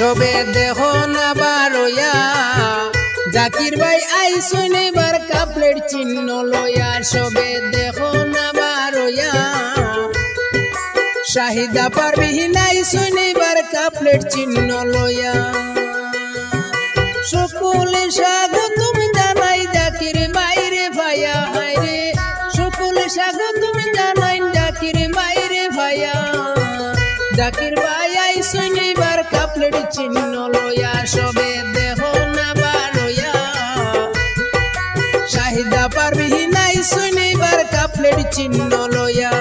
সবে দেখো না বারোয়া জাকির ভাই আইসুন এবার কাপলের চিহ্ন লয়া সবে দেখো না বারোয়া শাহিদা পারবিহীন আইসুন এবার কাপলের চিহ্ন লয়া সকলে স্বাগতম জানাই জাকির বাইরে ভাইয়া হায়রে সকলে স্বাগতম জানাই জাকির বাইরে ভাইয়া জাকির ভাই আইসুন এবার কাপলের চিহ্ন লয়া সবে দেখো না বারোয়া শাহিদা পারবিহীন আইসুন এবার কাপলের চিহ্ন লয়া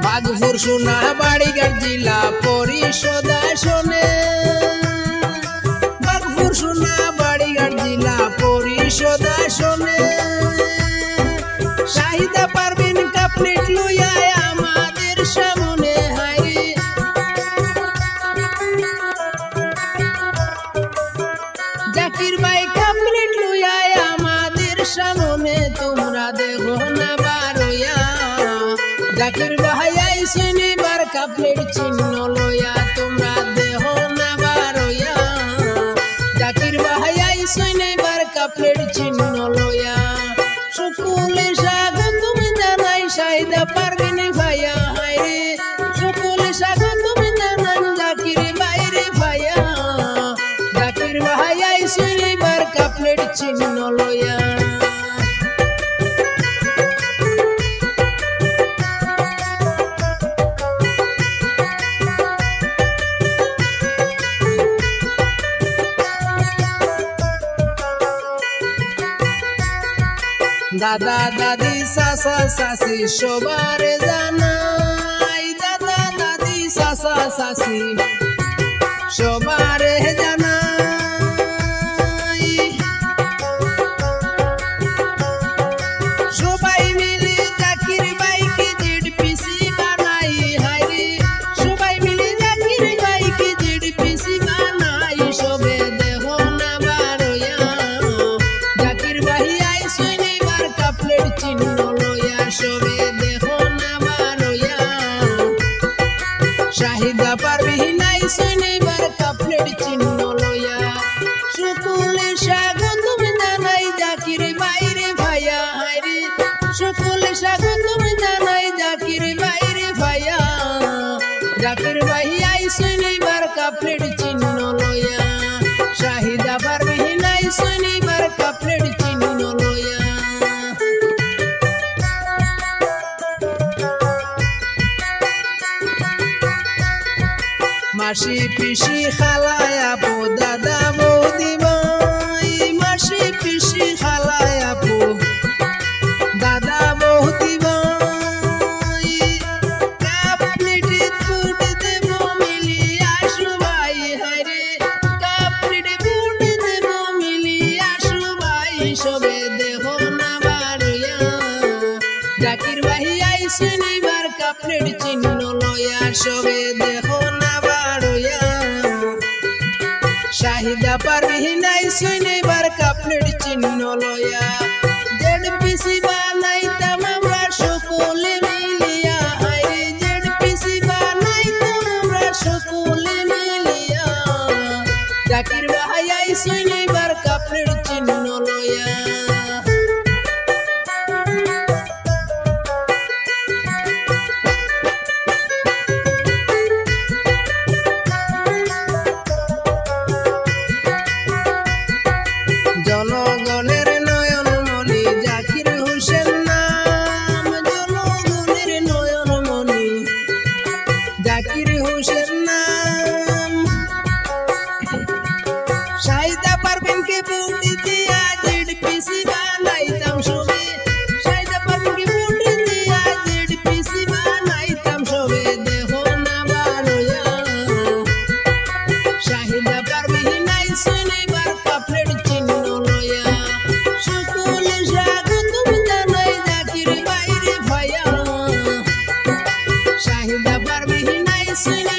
বাগপুর সোনাবাড়িঘাট জিলা পরিষদ আসনে বাগপুর সোনাবাড়িঘাট জিলা পরিষদ আসনে শাহিদা পারবিন কাপলেট লইয়া আমাদের সামনে হায়রে জাকির ভাই কাপলেট লইয়া আমাদের সামনে তোমরা দেখো না বারোয়া জাকির ভাই আইসুন এবার কাপলের চিহ্ন লয়া তোমরা দেহ না বারোয়া জাকির ভাই আইসুন এবার কাপলের চিহ্ন লয়া সকলে স্বাগতম জানাই শাহিদা পারবিন ভাইয়া হায়রে সকলে স্বাগতম জানান জাকির বাইরে ভাইয়া জাকির ভাই আইসুন এবার কাপলের চিহ্ন লয়া দাদা দাদি চাচা চাচি সবার জানাই দাদা দাদি চাচা চাচি সবার জানাই সবাই মিলে জাকির ভাইকে জেডপিসি বানাই হায়রে সবাই মিলে জাকির ভাইকে জেডপিসি বানাই সবে দেহ না বারোয়া জাকির ভাই আইসুন কাপলের চিহ্ন লয়া সবে দেখো না বারোয়া শাহিদা পারবিহীন আইসুন এবার কাপলের চিহ্ন লয়া সকলে স্বাগতম জানাই জাকির বাইরে ভাইয়া হায়রে সকলে স্বাগতম জানাই জাকির বাইরে ভাইয়া জাকির ভাই আইসুন এবার কাপলের চিহ্ন লয়া শাহিদা পারবিহীন আইসুন এবার কাপলের চিহ্ন লয়া মাসি পিসি খালায় আপু দাদা বৌদি ভাই মাসি পিসি খালায় আপু দাদা বৌদি ভাই কাপলেটে ফুট দেব মিলি আসু ভাই হায়রে কাপলেটে ফুট দেব মিলি আসু ভাই সবে দেহ না বারোয়া জাকির ভাই আইসুন এবার কাপলেট চিহ্ন লয়া সবে দেহ না বারোয়া শাহিদা পারবিহীন আইসুন এবার কাপলেট চিহ্ন লয়া জেডপিসি বানাইতাম আমরা সকলে মিলিয়া হায়রে জেডপিসি বানাইতাম আমরা সকলে মিলিয়া জাকির ভাই আইসুন এবার কাপলেট চিহ্ন লয়া জনগণের নয়ন কিছুই